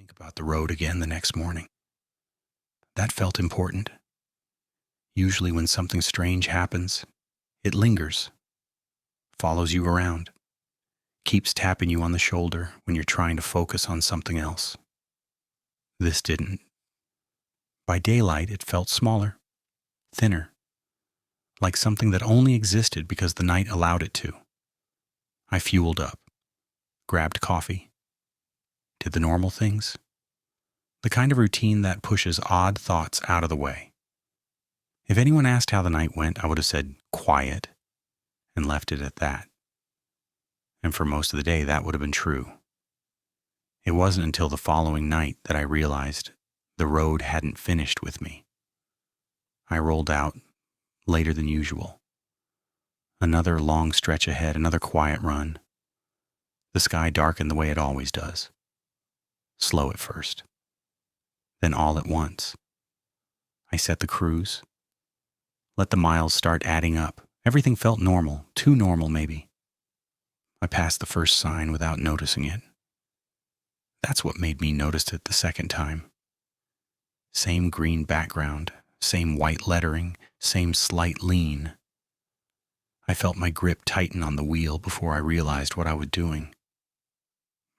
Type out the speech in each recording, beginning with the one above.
think about the road again the next morning. That felt important. Usually when something strange happens, it lingers, follows you around, keeps tapping you on the shoulder when you're trying to focus on something else. This didn't. By daylight, it felt smaller, thinner, like something that only existed because the night allowed it to. I fueled up, grabbed coffee, did the normal things, the kind of routine that pushes odd thoughts out of the way. If anyone asked how the night went, I would have said quiet and left it at that. And for most of the day, that would have been true. It wasn't until the following night that I realized the road hadn't finished with me. I rolled out later than usual. Another long stretch ahead, another quiet run. The sky darkened the way it always does. Slow at first. Then all at once. I set the cruise. Let the miles start adding up. Everything felt normal, too normal maybe. I passed the first sign without noticing it. That's what made me notice it the second time. Same green background, same white lettering, same slight lean. I felt my grip tighten on the wheel before I realized what I was doing.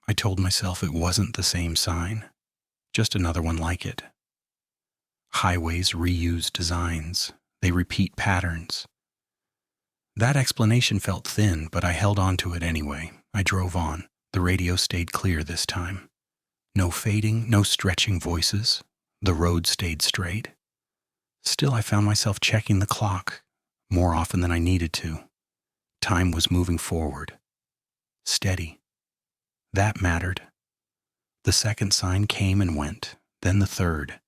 I told myself it wasn't the same sign, just another one like it. Highways reuse designs. They repeat patterns. That explanation felt thin, but I held on to it anyway. I drove on. The radio stayed clear this time. No fading, no stretching voices. The road stayed straight. Still, I found myself checking the clock more often than I needed to. Time was moving forward. Steady. That mattered. The second sign came and went, then the third.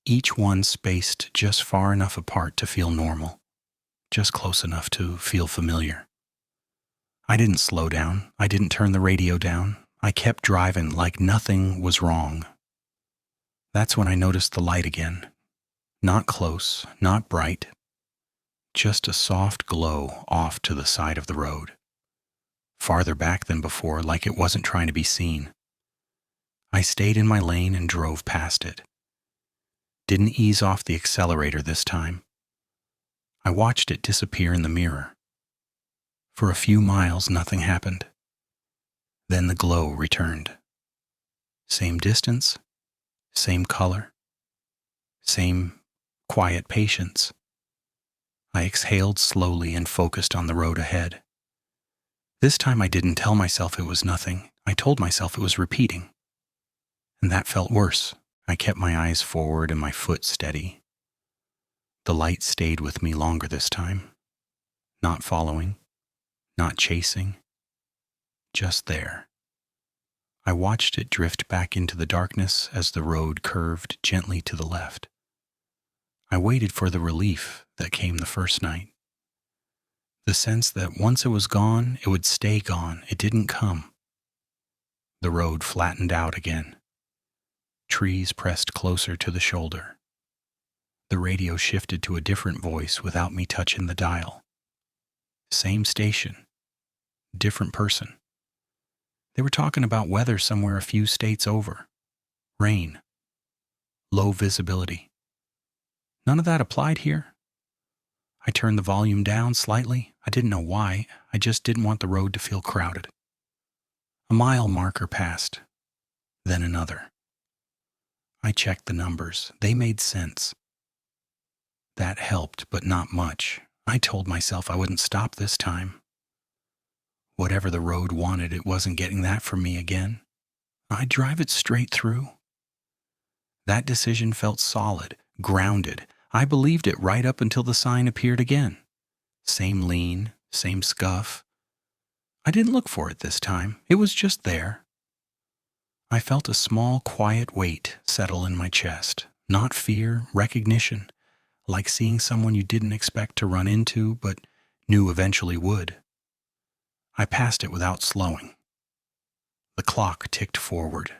Each one spaced just far enough apart to feel normal, just close enough to feel familiar. I didn't slow down. I didn't turn the radio down. I kept driving like nothing was wrong. That's when I noticed the light again. Not close, not bright. Just a soft glow off to the side of the road. Farther back than before, like it wasn't trying to be seen. I stayed in my lane and drove past it. Didn't ease off the accelerator this time. I watched it disappear in the mirror. For a few miles, nothing happened. Then the glow returned. Same distance, same color, same quiet patience. I exhaled slowly and focused on the road ahead. This time I didn't tell myself it was nothing. I told myself it was repeating. And that felt worse. I kept my eyes forward and my foot steady. The light stayed with me longer this time. Not following, not chasing, just there. I watched it drift back into the darkness as the road curved gently to the left. I waited for the relief that came the first night. The sense that once it was gone, it would stay gone. It didn't come. The road flattened out again. Trees pressed closer to the shoulder. The radio shifted to a different voice without me touching the dial. Same station. Different person. They were talking about weather somewhere a few states over. Rain. Low visibility. None of that applied here. I turned the volume down slightly. I didn't know why. I just didn't want the road to feel crowded. A mile marker passed. Then another. I checked the numbers. They made sense. That helped, but not much. I told myself I wouldn't stop this time. Whatever the road wanted, it wasn't getting that from me again. I'd drive it straight through. That decision felt solid, grounded. I believed it right up until the sign appeared again. Same lean, same scuff. I didn't look for it this time. It was just there. I felt a small, quiet weight settle in my chest. Not fear, recognition. Like seeing someone you didn't expect to run into, but knew eventually would. I passed it without slowing. The clock ticked forward.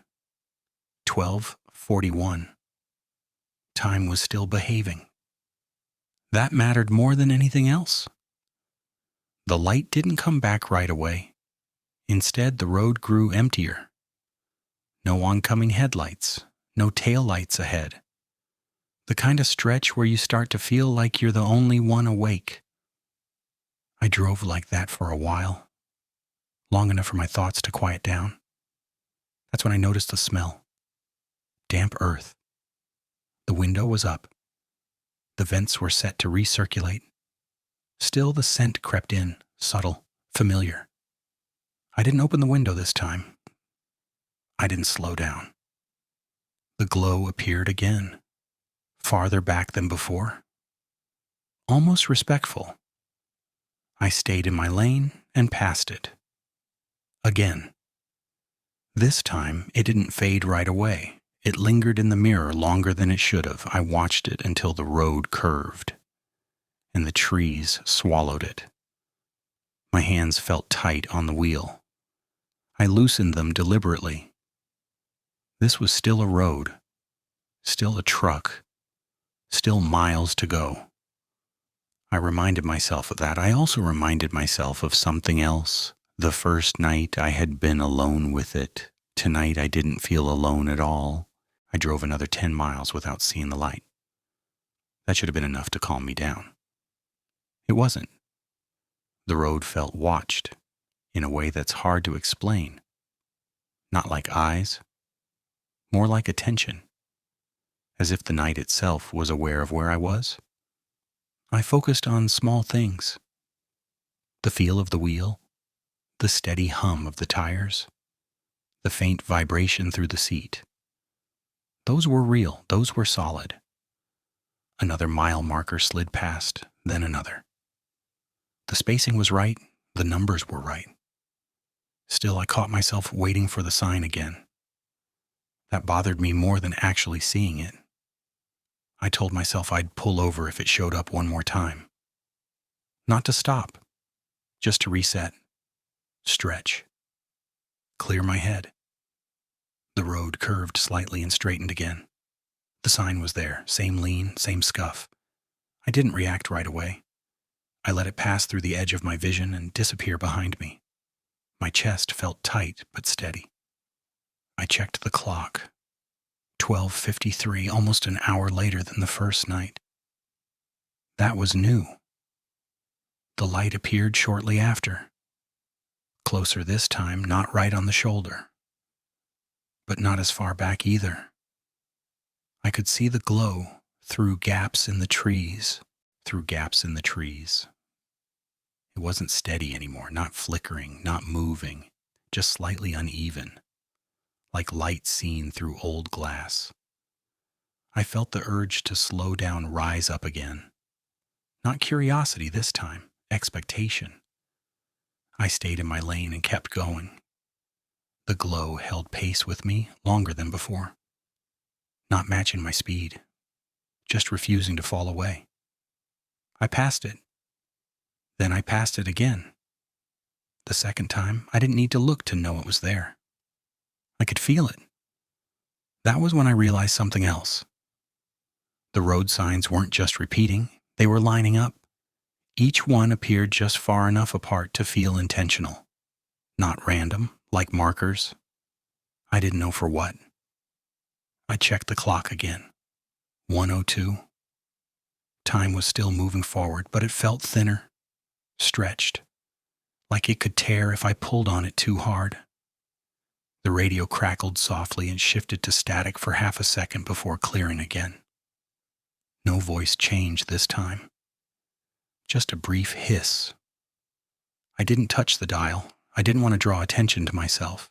12:41. Time was still behaving. That mattered more than anything else. The light didn't come back right away. Instead, the road grew emptier. No oncoming headlights, no taillights ahead. The kind of stretch where you start to feel like you're the only one awake. I drove like that for a while, long enough for my thoughts to quiet down. That's when I noticed the smell. Damp earth. The window was up. The vents were set to recirculate. Still, the scent crept in, subtle, familiar. I didn't open the window this time. I didn't slow down. The glow appeared again, farther back than before. Almost respectful. I stayed in my lane and passed it. Again. This time, it didn't fade right away. It lingered in the mirror longer than it should have. I watched it until the road curved, and the trees swallowed it. My hands felt tight on the wheel. I loosened them deliberately. This was still a road, still a truck, still miles to go. I reminded myself of that. I also reminded myself of something else. The first night I had been alone with it. Tonight I didn't feel alone at all. I drove another 10 miles without seeing the light. That should have been enough to calm me down. It wasn't. The road felt watched in a way that's hard to explain. Not like eyes, more like attention, as if the night itself was aware of where I was. I focused on small things. The feel of the wheel, the steady hum of the tires, the faint vibration through the seat. Those were real, those were solid. Another mile marker slid past, then another. The spacing was right, the numbers were right. Still, I caught myself waiting for the sign again. That bothered me more than actually seeing it. I told myself I'd pull over if it showed up one more time. Not to stop, just to reset, stretch, clear my head. The road curved slightly and straightened again. The sign was there, same lean, same scuff. I didn't react right away. I let it pass through the edge of my vision and disappear behind me. My chest felt tight but steady. I checked the clock. 12:53, almost an hour later than the first night. That was new. The light appeared shortly after. Closer this time, not right on the shoulder. But not as far back either. I could see the glow through gaps in the trees, It wasn't steady anymore, not flickering, not moving, just slightly uneven, like light seen through old glass. I felt the urge to slow down rise up again. Not curiosity this time, expectation. I stayed in my lane and kept going. The glow held pace with me longer than before. Not matching my speed, just refusing to fall away. I passed it. Then I passed it again. The second time, I didn't need to look to know it was there. I could feel it. That was when I realized something else. The road signs weren't just repeating, they were lining up. Each one appeared just far enough apart to feel intentional. Not random, like markers. I didn't know for what. I checked the clock again. 1:02. Time was still moving forward, but it felt thinner, stretched, like it could tear if I pulled on it too hard. The radio crackled softly and shifted to static for half a second before clearing again. No voice changed this time. Just a brief hiss. I didn't touch the dial. I didn't want to draw attention to myself.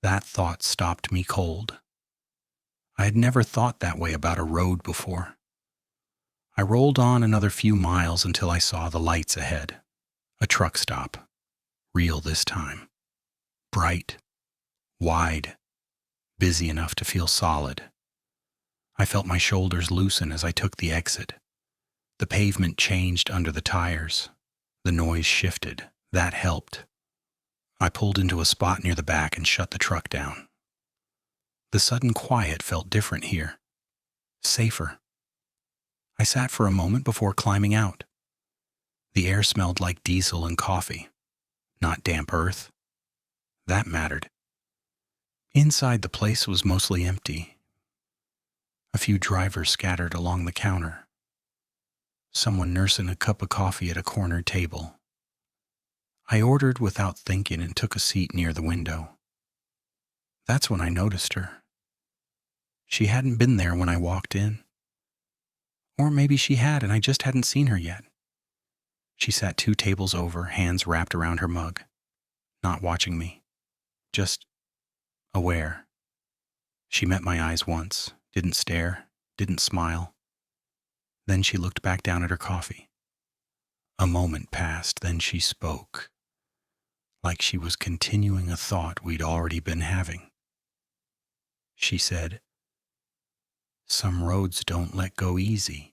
That thought stopped me cold. I had never thought that way about a road before. I rolled on another few miles until I saw the lights ahead. A truck stop. Real this time. Bright. Wide. Busy enough to feel solid. I felt my shoulders loosen as I took the exit. The pavement changed under the tires. The noise shifted. That helped. I pulled into a spot near the back and shut the truck down. The sudden quiet felt different here. Safer. I sat for a moment before climbing out. The air smelled like diesel and coffee, not damp earth. That mattered. Inside, the place was mostly empty. A few drivers scattered along the counter. Someone nursing a cup of coffee at a corner table. I ordered without thinking and took a seat near the window. That's when I noticed her. She hadn't been there when I walked in. Or maybe she had and I just hadn't seen her yet. She sat 2 tables over, hands wrapped around her mug, not watching me, just aware. She met my eyes once, didn't stare, didn't smile. Then she looked back down at her coffee. A moment passed, then she spoke, like she was continuing a thought we'd already been having. She said, "Some roads don't let go easy."